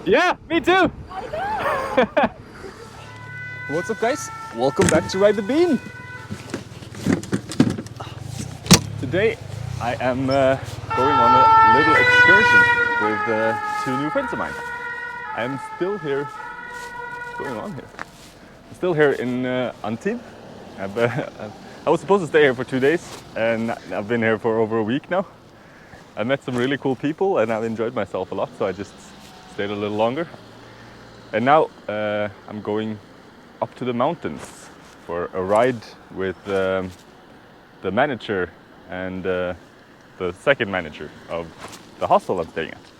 Yeah, me too! What's up, guys? Welcome back to Ride the Bean! Today I am going on a little excursion with two new friends of mine. I'm still here. What's going on here? I'm still here in Antibes. I was supposed to stay here for 2 days, and I've been here for over a week now. I met some really cool people, and I've enjoyed myself a lot, so I just stayed a little longer. And now I'm going up to the mountains for a ride with the manager and the second manager of the hostel I'm staying at.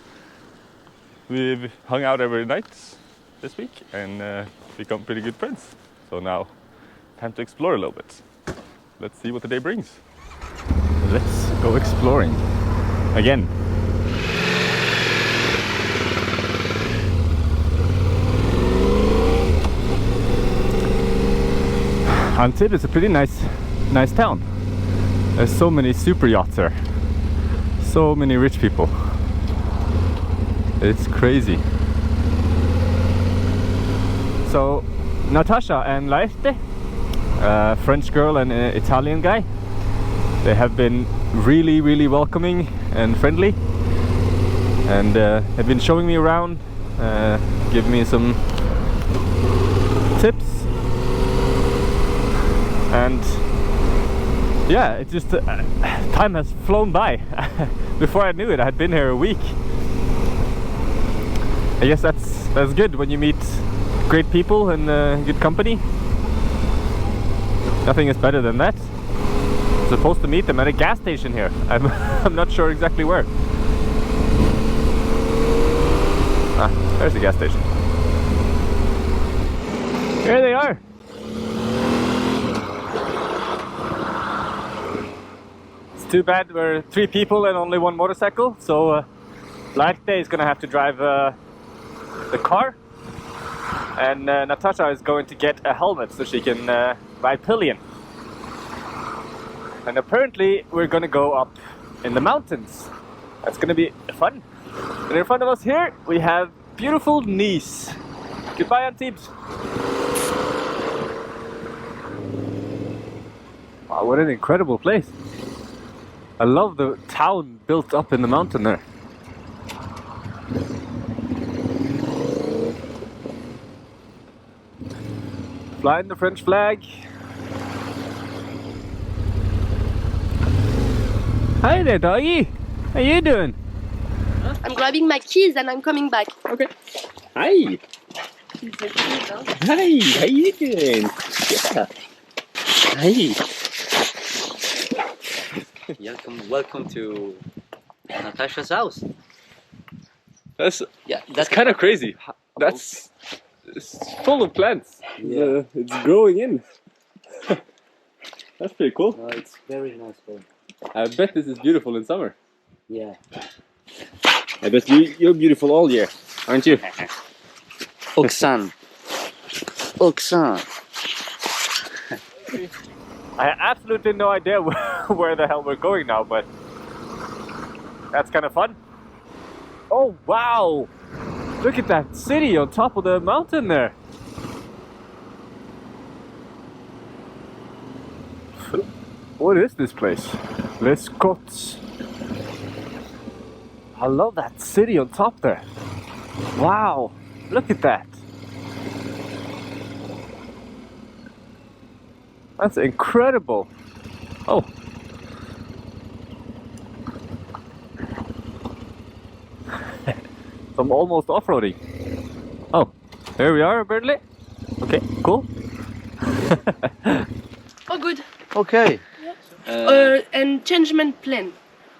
We've hung out every night this week and become pretty good friends. So now, time to explore a little bit. Let's see what the day brings. Let's go exploring again. Antibes is a pretty nice town. There's so many super yachts there. So many rich people. It's crazy. So Natacha and Laerte, a French girl and an Italian guy, they have been really welcoming and friendly, and have been showing me around, give me some tips, and yeah, it's just time has flown by. Before I knew it, I had been here a week. I guess that's good when you meet great people and good company. Nothing is better than that. I'm supposed to meet them at a gas station here. I'm not sure exactly where. Ah, there's the gas station. Here they are. It's too bad we're 3 people and only 1 motorcycle, so Laerte is gonna have to drive the car, and Natacha is going to get a helmet so she can ride pillion. And apparently we're gonna go up in the mountains. That's gonna be fun. And in front of us here we have beautiful Nice. Goodbye, Antibes. Wow, what an incredible place. I love the town built up in the mountain there. Flying the French flag. Hi there, doggy. How you doing? Huh? I'm grabbing my keys and I'm coming back. Okay. Hi. Hi. How you doing? Yeah. Hi. Welcome to Natacha's house. That's kind of crazy. It's full of plants. Yeah. It's growing in. That's pretty cool. No, it's very nice. I bet this is beautiful in summer. Yeah. I bet you're beautiful all year, aren't you? Oxan. I have absolutely no idea where the hell we're going now, but that's kind of fun. Oh wow! Look at that city on top of the mountain there. What is this place? Les Côtes. I love that city on top there. Wow! Look at that. That's incredible. Oh. I'm almost off-roading. Oh, here we are, Burnley. Okay, cool. Oh, good. Okay. Yeah. And changement plan.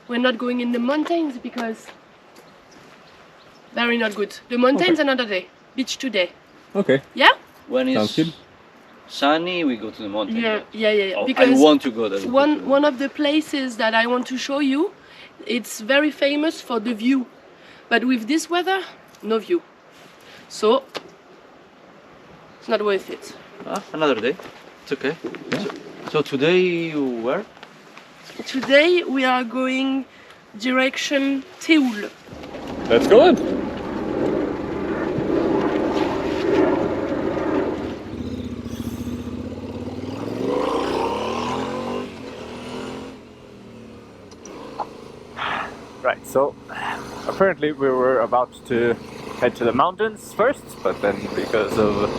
We're not going in the mountains because very not good. The mountains another day. Beach today. Okay. Yeah? When Sounds it's good. sunny, we go to the mountain. Yeah. Oh, Because I want to go there. one of the places that I want to show you, it's very famous for the view. But with this weather, no view. So, it's not worth it. Another day. It's okay. Yeah. So today you where? Today we are going direction Théoul. Let's go in. Right, so apparently we were about to head to the mountains first, but then because of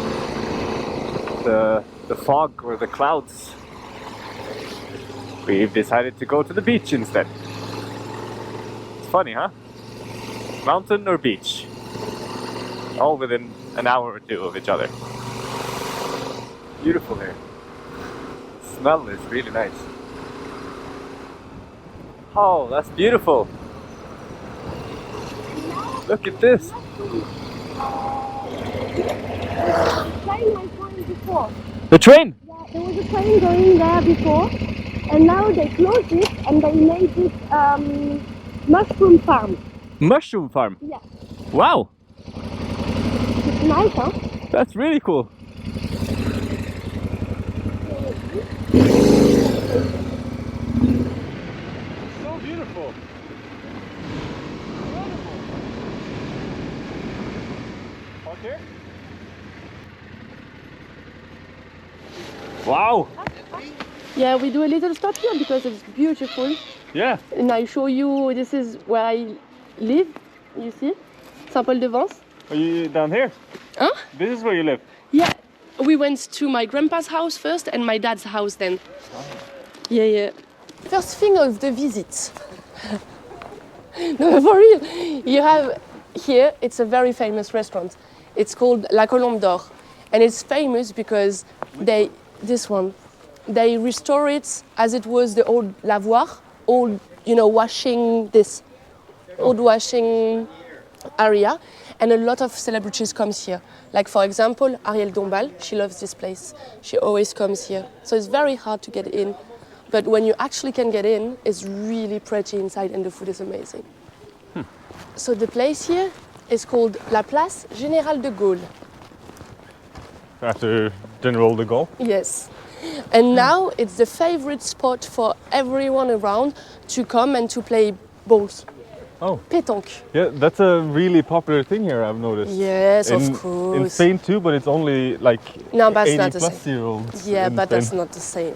the fog or the clouds, we've decided to go to the beach instead. It's funny, huh? Mountain or beach? All within an hour or two of each other. Beautiful here. The smell is really nice. Oh, that's beautiful. Look at this. Train I saw it before. The train? Yeah, there was a train going there before, and now they closed it and they made it mushroom farm. Mushroom farm? Yeah, Wow, it's nice, huh? that's really cool. So beautiful. Okay. Wow. Yeah, we do a little stop here because it's beautiful. Yeah. And I show you, this is where I live, you see? Saint-Paul-de-Vence. Are you down here? Huh? This is where you live? Yeah, we went to my grandpa's house first and my dad's house then. Yeah, yeah. First thing of the visit. No, for real. You have here, it's a very famous restaurant. It's called La Colombe d'Or. And it's famous because they restore it as it was the old lavoir, old, washing old washing area. And a lot of celebrities comes here. Like for example, Ariel Dombal, she loves this place. She always comes here. So it's very hard to get in. But when you actually can get in, it's really pretty inside and the food is amazing. So the place here is called La Place Générale de Gaulle. After General de Gaulle? Yes. And now it's the favorite spot for everyone around to come and to play balls. Oh. Pétanque. Yeah, that's a really popular thing here, I've noticed. Yes, of course. In Spain too, but it's only like No, but 80 not the plus same. year olds. Yeah, in but Spain. that's not the same.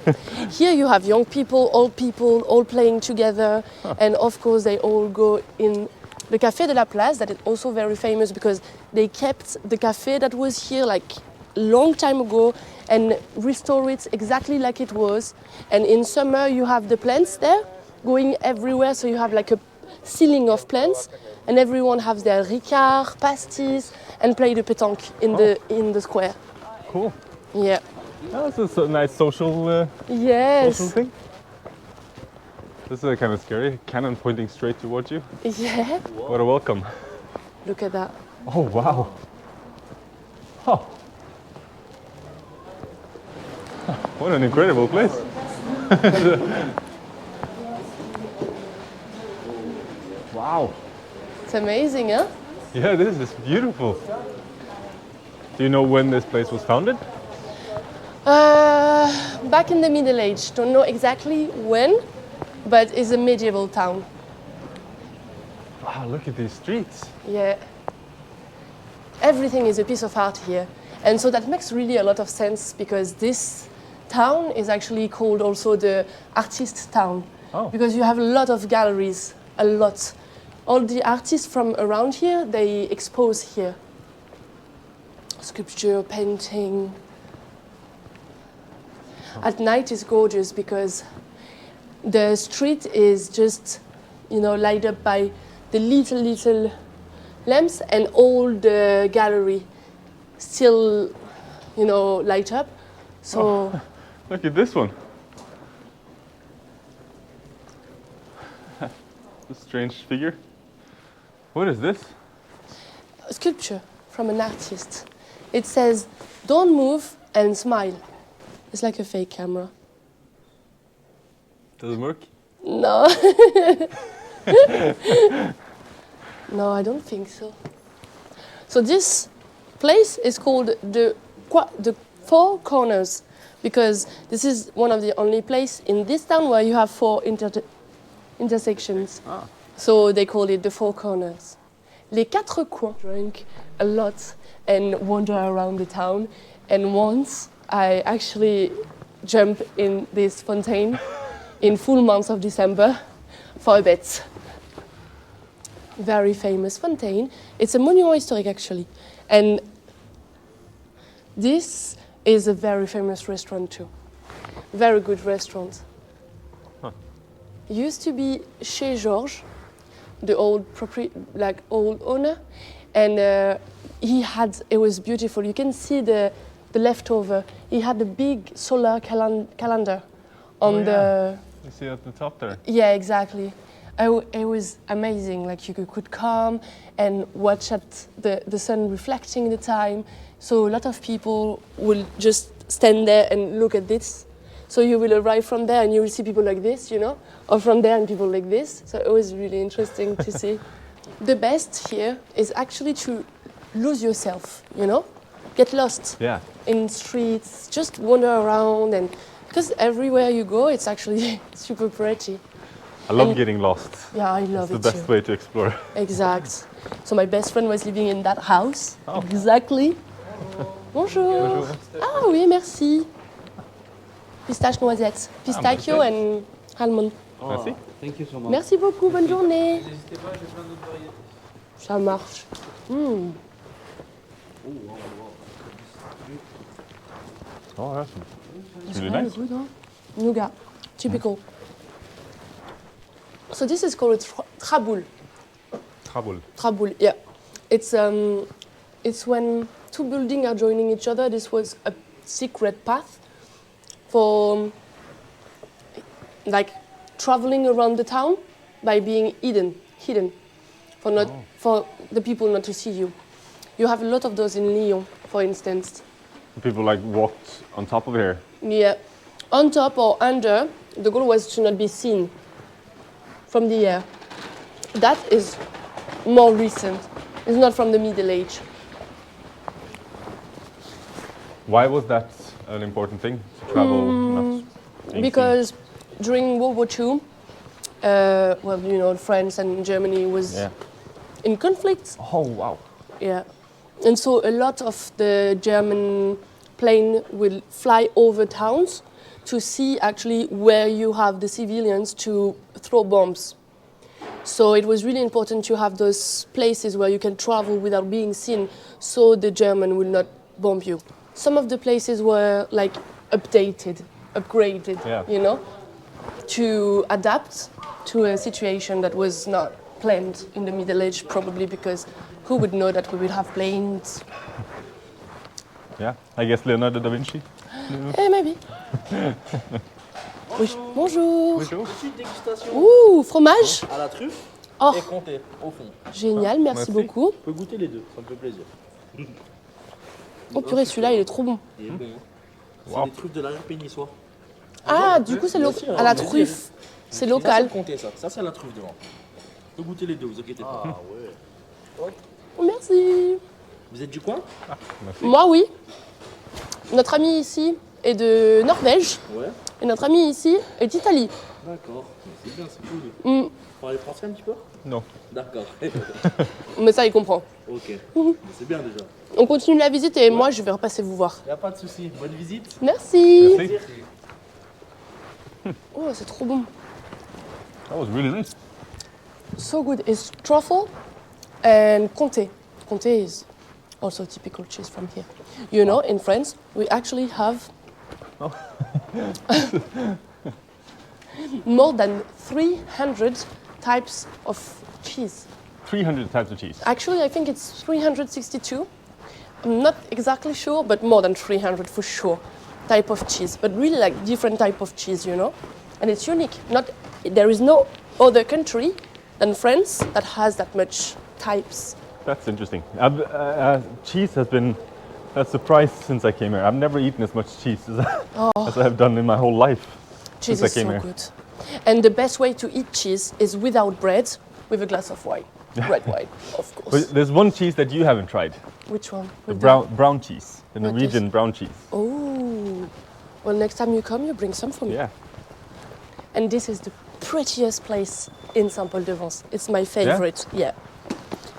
Here you have young people all playing together. And of course they all go in the Café de la Place, that is also very famous because they kept the cafe that was here like long time ago and restore it exactly like it was. And in summer you have the plants there going everywhere, so you have like a ceiling of plants and everyone has their ricard, pasties and play the pétanque in the square. Cool. Yeah. Oh, this is a nice social Yes. thing. This is kind of scary. Cannon pointing straight towards you. Yeah. What a welcome. Look at that. Oh, wow. Oh. What an incredible place. Wow. It's amazing, huh? Yeah, this is beautiful. Do you know when this place was founded? Back in the Middle Age. Don't know exactly when, but it's a medieval town. Wow, look at these streets. Yeah. Everything is a piece of art here. And so that makes really a lot of sense because this town is actually called also the artist town. Oh. Because you have a lot of galleries, a lot. All the artists from around here, they expose here. Sculpture, painting. At night is gorgeous because the street is just, light up by the little lamps and all the gallery still, light up. So Look at this one. A strange figure. What is this? a sculpture from an artist. It says, "Don't move and smile." It's like a fake camera. Does it work? No. No, I don't think so. So this place is called the Four Corners because this is one of the only place in this town where you have four intersections. Ah. So they call it the Four Corners. Les quatre coins. Drank a lot and wander around the town. And once I actually jumped in this fontaine in full month of December for a bet. very famous fountain. It's a monument historique actually. And this is a very famous restaurant too. Very good restaurant. Huh. Used to be Chez Georges, the old old owner, and it was beautiful. You can see the leftover. He had a big solar calendar on the. You see at the top there. Yeah, exactly. It was amazing. Like you could come and watch at the sun reflecting the time. So a lot of people will just stand there and look at this. So you will arrive from there and you will see people like this, you know, or from there and people like this. So it was really interesting to see. The best here is actually to lose yourself, you know, get lost in streets, just wander around, and because everywhere you go, it's actually super pretty. I love getting lost. Yeah, I love it's it the best too. way to explore. Exact. So my best friend was living in that house. Oh. Exactly. Bonjour. Bonjour. Ah oui, merci. Pistache noisette. Pistachio parfait. and almond. Merci. Thank you so much. Merci beaucoup, bonne journée. N'hésitez pas, j'ai plein d'autres variétés. Ça marche. Oh, that's It's really very nice. good, huh? Nougat. Typical. So this is called traboul. Traboul. Traboul, yeah. It's when two buildings are joining each other. This was a secret path for like traveling around the town by being hidden for the people not to see you. You have a lot of those in Lyon, for instance. People like walked on top of here. Yeah, on top or under. The goal was to not be seen from the air. That is more recent. It's not from the Middle Age. Why was that an important thing to travel? Not being Because during World War II, well, you know, France and Germany was seen. in conflict. Oh wow. Yeah. And so a lot of the German plane will fly over towns to see actually where you have the civilians to throw bombs. So it was really important to have those places where you can travel without being seen so the German will not bomb you. Some of the places were like updated, upgraded, you know, to adapt to a situation that was not planned in the Middle Age, probably because who would know that we would have planes? Yeah, I guess Leonardo da Vinci. Maybe. Oui. Bonjour. Bonjour. Petite dégustation Ouh, fromage. à la truffe Oh, et comté au fond. génial, merci Merci. beaucoup. On peut goûter les deux, ça me fait plaisir. Oh purée, celui-là, il est trop bon. Il est bon. C'est Wow. des truffes de l'arrière-pays niçois. Ah, du coup, c'est Bien sûr, à la bien sûr. truffe. C'est Ça, c'est local. le comté, ça. Ça, c'est la truffe devant. On peut goûter les deux, vous inquiétez pas. Ah ouais. Merci. Vous êtes du coin? Moi, oui. Notre ami ici est de Norvège Ouais. et notre ami ici est d'Italie. D'accord. C'est bien, c'est cool. Mm. Vous parlez français un petit peu? Non. D'accord. Mais ça, il comprend. Ok. C'est bien déjà. On continue la visite et moi, je vais repasser vous voir. Y a pas de souci. Bonne visite. Merci. Merci. Oh, c'est trop bon. That was really nice. So good. It's truffle and comté. Comté is also typical cheese from here. You know, in France, we actually have more than 300 types of cheese. 300 types of cheese. Actually, I think it's 362. I'm not exactly sure, but more than 300 for sure type of cheese. But really like different type of cheese, you know? And it's unique. There is no other country than France that has that much types. That's interesting. Cheese has been a surprise since I came here. I've never eaten as much cheese as I have done in my whole life Cheese since I is came so here. good. And the best way to eat cheese is without bread, with a glass of wine. Red wine, of course. But there's one cheese that you haven't tried. Which one? The With brown cheese. The What Norwegian is- brown cheese. Oh. Well, next time you come, you bring some for me. Yeah. And this is the prettiest place in Saint-Paul-de-Vence. It's my favorite. Yeah.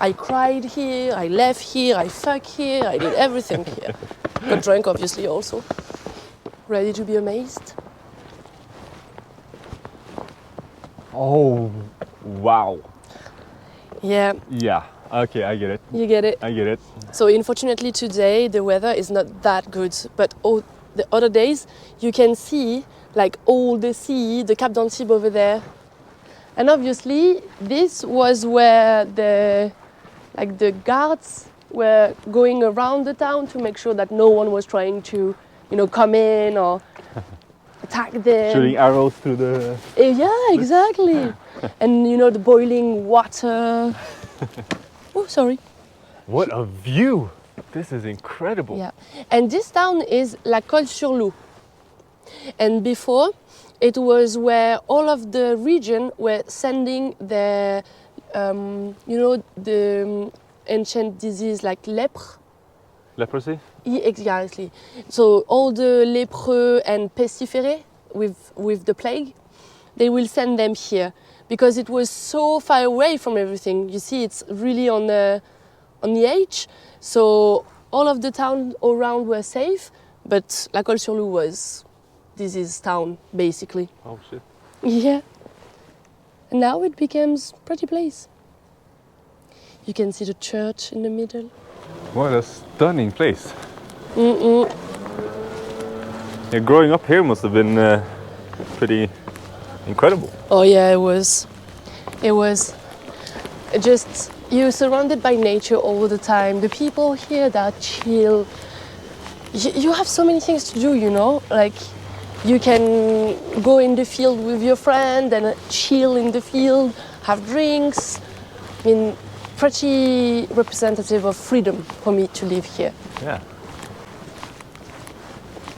I cried here, I laughed here, I fuck here, I did everything here. Got drunk, obviously, also. Ready to be amazed? Oh, wow. Yeah, Yeah. Okay, I get it. you get it. I get it. So unfortunately today the weather is not that good, but all the other days you can see like all the sea, the Cap d'Antibes over there. And obviously this was where the guards were going around the town to make sure that no one was trying to, come in or attack them. Shooting arrows through the. Yeah, exactly. And the boiling water. Oh, sorry. What a view! This is incredible. Yeah. And this town is La Colle-sur-Loup. And before, it was where all of the region were sending their, the ancient disease like leper. Leprosy? Exactly. So all the lépreux and pestiférés with the plague, they will send them here because it was so far away from everything. You see, it's really on the edge. So all of the towns around were safe, but La Colle-sur-Loup was disease town basically. Oh shit. Yeah. And now it becomes pretty place. You can see the church in the middle. What a stunning place. Mm-mm. Yeah, growing up here must have been pretty incredible. Oh yeah, it was. It was just, you're surrounded by nature all the time. The people here, they're chill. You have so many things to do, like you can go in the field with your friend and chill in the field, have drinks. I mean, pretty representative of freedom for me to live here. Yeah.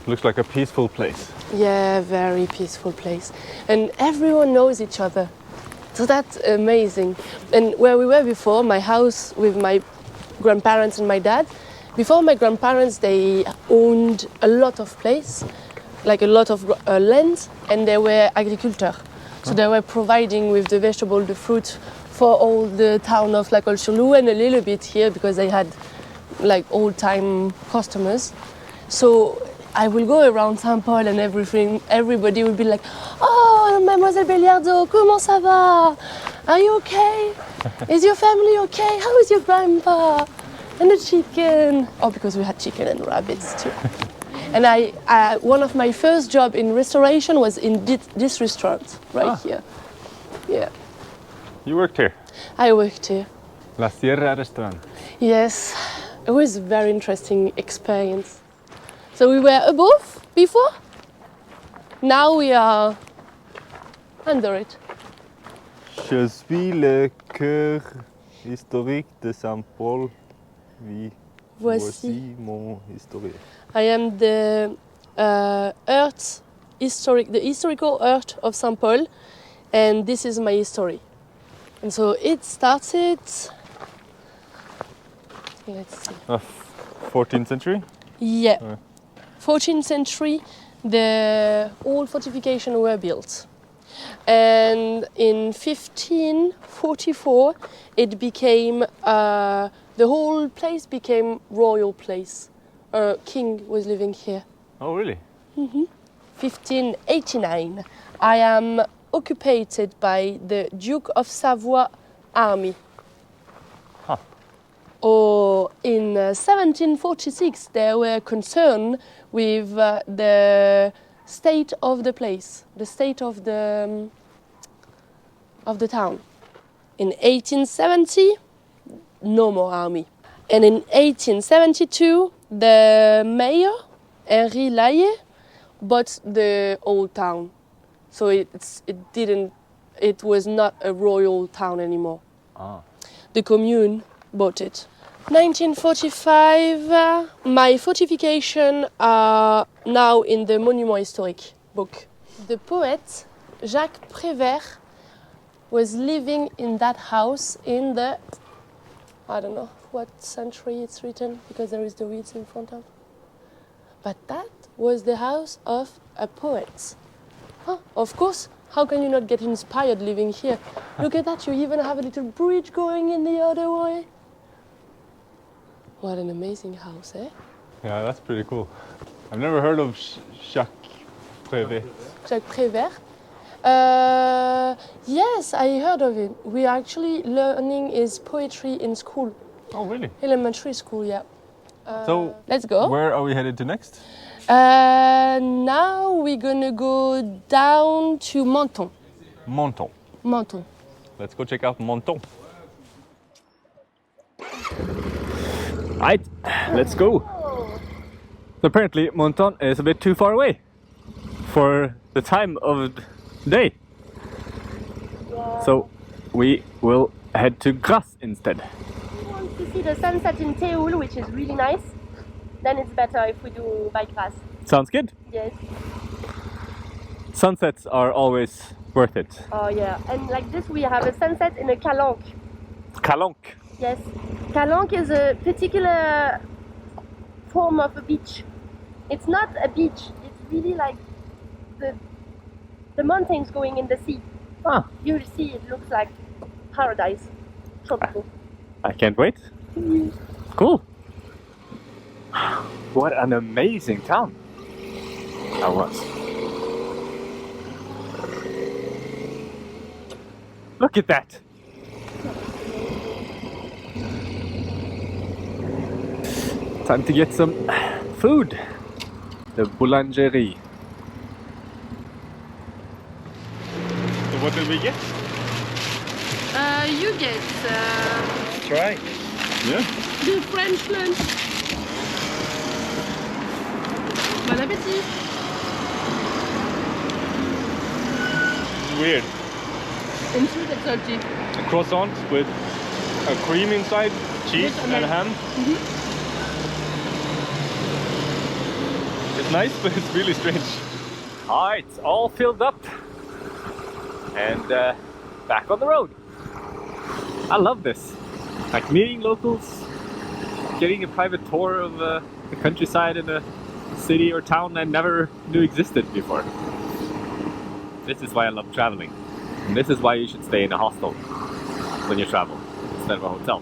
Looks like a peaceful place. Yeah, very peaceful place. And everyone knows each other. So that's amazing. And where we were before, my house with my grandparents and my dad, before my grandparents, they owned a lot of place, like a lot of land, and they were agriculteurs. So they were providing with the vegetable, the fruit for all the town of La Colle-sur-Loup and a little bit here because they had like old-time customers. So I will go around Saint-Paul and everybody will be like, "Oh, Mademoiselle Belliardo, comment ça va? Are you okay? Is your family okay? How is your grandpa? And the chicken." Oh, because we had chicken and rabbits too. And one of my first job in restoration was in this restaurant right here. Yeah. You worked here? I worked here. La Sierra Restaurant. Yes, it was a very interesting experience. So we were above before, now we are under it. Je suis le cœur historique de Saint-Paul. Oui. Voici mon historique. I am the historical earth of St. Paul, and this is my history. And so it started, let's see. 14th century? Yeah. 14th century, the old fortifications were built. And in 1544, it became, the whole place became royal place. A king was living here. Oh, really? 1589, I am occupied by the Duke of Savoy army. Huh. Or in 1746, they were concerned with the state of the place, the state of the town. In 1870, no more army. And in 1872, the mayor, Henri Laerte, bought the old town. So it was not a royal town anymore. The commune bought it. 1945, my fortifications are now in the Monument Historique book. The poet Jacques Prévert was living in that house in the, I don't know what century it's written because there is the weeds in front of. But that was the house of a poet. Of course, how can you not get inspired living here? Look at that, you even have a little bridge going in the other way. What an amazing house, eh? Yeah, that's pretty cool. I've never heard of Jacques Prévert. Jacques Prévert. Yes, I heard of it. We are actually learning his poetry in school, Oh, really? elementary school. Yeah. So, Let's go. where are we headed to next? Now we're gonna go down to Menton. Menton. Menton. Let's go check out Menton. Right, let's go. So apparently Menton is a bit too far away for the time of day. Yeah. So we will head to Grasse instead. If you want to see the sunset in Théoul, which is really nice, then it's better if we do by grass. Sounds good. Yes. Sunsets are always worth it. Oh yeah. And like this, we have a sunset in a calanque. Calanque. Yes. Calanque is a particular form of a beach. It's not a beach. It's really like the mountains going in the sea. Ah, You'll see it looks like paradise. Tropical. I can't wait. Cool. What an amazing town that was. Look at that. Time to get some food. The boulangerie. So what did we get? You get Try. Yeah. the French lunch. Bon appétit. Weird. And sweet and salty. A croissant with a cream inside, cheese Yes, and and ham. It's nice, but it's really strange. Alright, it's all filled up. And back on the road. I love this. Like meeting locals, getting a private tour of the countryside in a city or town I never knew existed before. This is why I love traveling. And this is why you should stay in a hostel when you travel instead of a hotel.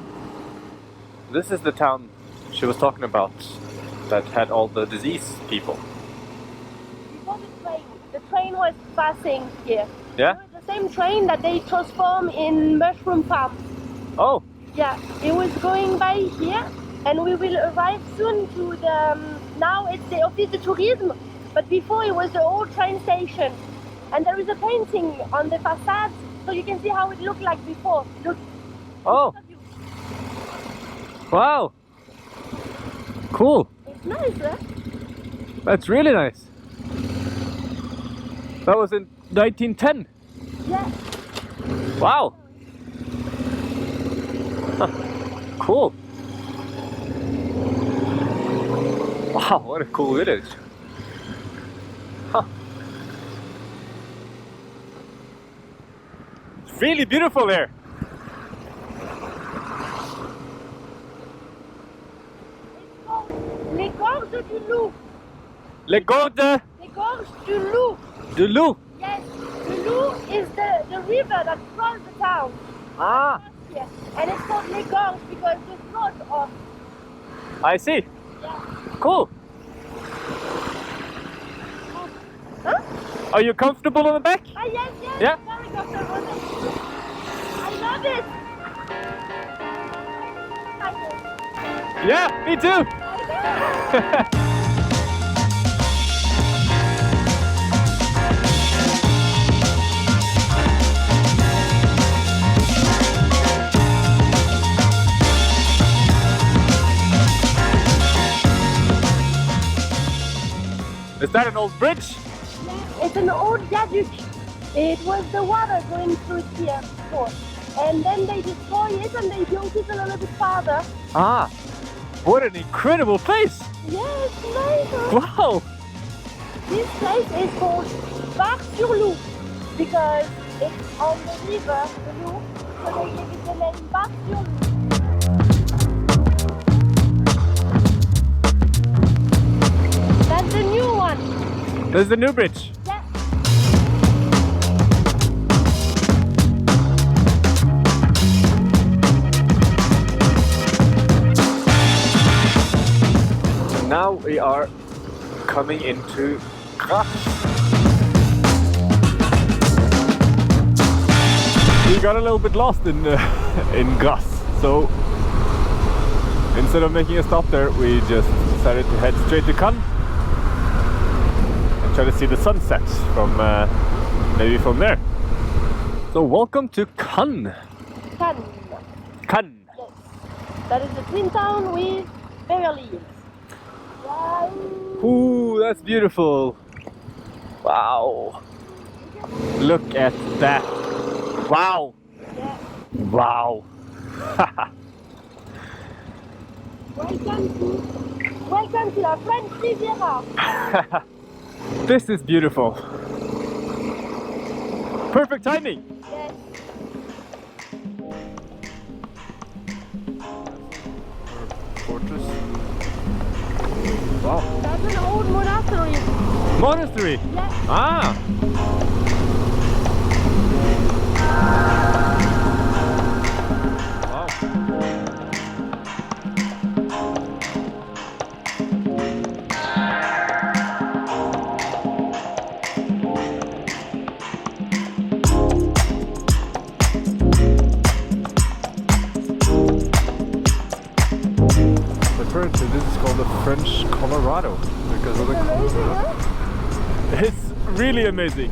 This is the town she was talking about that had all the disease people. Before the train was passing here. Yeah? It was the same train that they transform in mushroom farm. Oh, Yeah, it was going by here, and we will arrive soon to the. Now it's the Office de Tourisme, but before it was the old train station. And there is a painting on the facade, so you can see how it looked like before. Look. oh, wow. Cool. It's nice, huh? That's really nice. That was in 1910. Yeah. Wow. Huh. Cool. Wow, what a cool village. Huh. It's really beautiful there. Les gorges du loup. Les Gorges Les gorges du loup. du Loup. Yes. The loup is the river that crosses the town. Ah, Yes. And it's called Les Gorges because the float of. I see. Yeah. Cool. Huh? Are you comfortable on the back? Ah, yes, yes. Yeah. Very comfortable. I love it. Yeah, me too. Is that an old bridge? It's an old viaduct. It was the water going through here before. And then they destroyed it and they built it a little bit farther. Ah, what an incredible place! Yes, nice. Huh? Wow! This place is called Bar-sur-Loup because it's on the river, the Loup, so they gave it the name Bar-sur-Loup. That's the new one. There's the new bridge. Yeah. Now we are coming into Grasse. we got a little bit lost in Grasse, so instead of making a stop there, we just decided to head straight to Cannes and try to see the sunset from maybe from there. So welcome to Cannes. Cannes. Cannes. Yes. That is the twin town with Beverly Hills. Wow. Ooh, that's beautiful. Wow. Look at that. Wow. Yeah. Wow. Welcome to la French Riviera. This is beautiful. Perfect timing. Yes. Fortress. Wow. That's an old monastery. Monastery. Yeah. Ah. Wow. Apparently this is called the French Colorado because of the Amazing, huh? It's really amazing.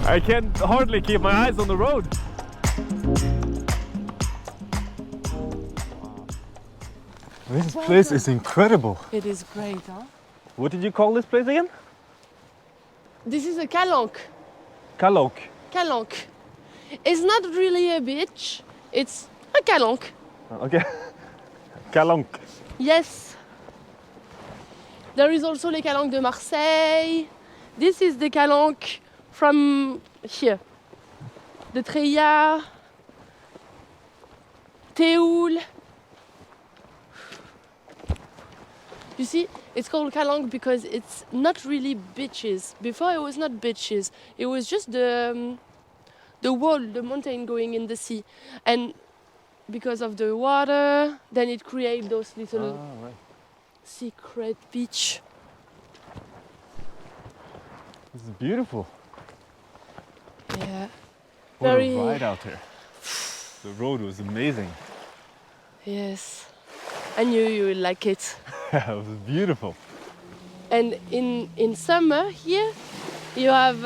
I can hardly keep my eyes on the road. This place is incredible. It is great, huh? What did you call this place again? This is a calanque. Calanque. Calanque. It's not really a beach. It's a calanque. Okay. Calanque. Yes. There is also les calanques de Marseille. This is the calanque from here. De Treillat, Théoul. You see, it's called calanque because it's not really beaches. Before it was not beaches. It was just the wall, the mountain going in the sea. And because of the water, then it creates those little Right. secret beach. This is beautiful. Yeah. What Very- a ride out here. The road was amazing. Yes. I knew you would like it. It was beautiful. And in summer here, you have,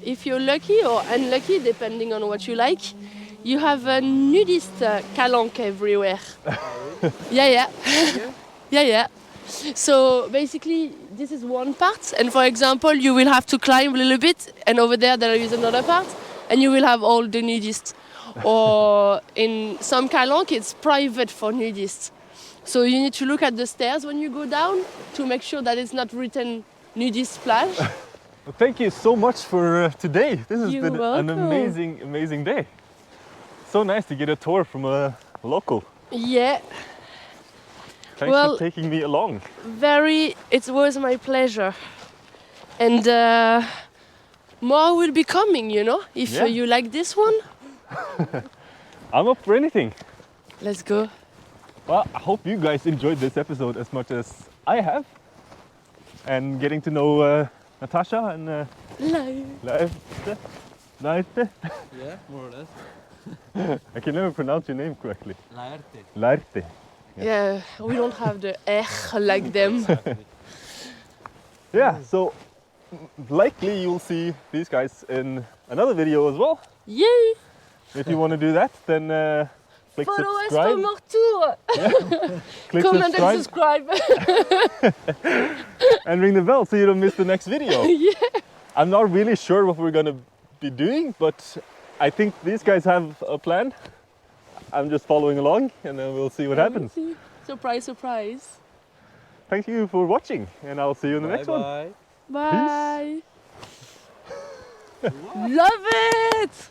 if you're lucky or unlucky, depending on what you like, you have a nudist calanque everywhere. Yeah. Yeah. So basically, this is one part, and for example, you will have to climb a little bit, and over there is another part, and you will have all the nudists. Or in some calanque, it's private for nudists. So you need to look at the stairs when you go down to make sure that it's not written nudist plage. Well, thank you so much for today. This has You're been an welcome. amazing day. So nice to get a tour from a local. Yeah, Thanks Well- for taking me along. it was my pleasure. And more will be coming, you know, if Yeah. you like this one. I'm up for anything. Let's go. Well, I hope you guys enjoyed this episode as much as I have. And getting to know Natacha and Laerte. Laerte. Yeah, more or less. I can never pronounce your name correctly. Laerte. Laerte. Yeah, we don't have the R like them. Yeah, so likely you'll see these guys in another video as well. Yay! If you want to do that, then click Follow us subscribe. for more tour. Click Comment and subscribe subscribe. and ring the bell so you don't miss the next video. Yeah. I'm not really sure what we're gonna be doing, but I think these guys have a plan. I'm just following along, and then we'll see what happens. Surprise, surprise. Thank you for watching, and I'll see you in the next one. Bye. Bye. Love it!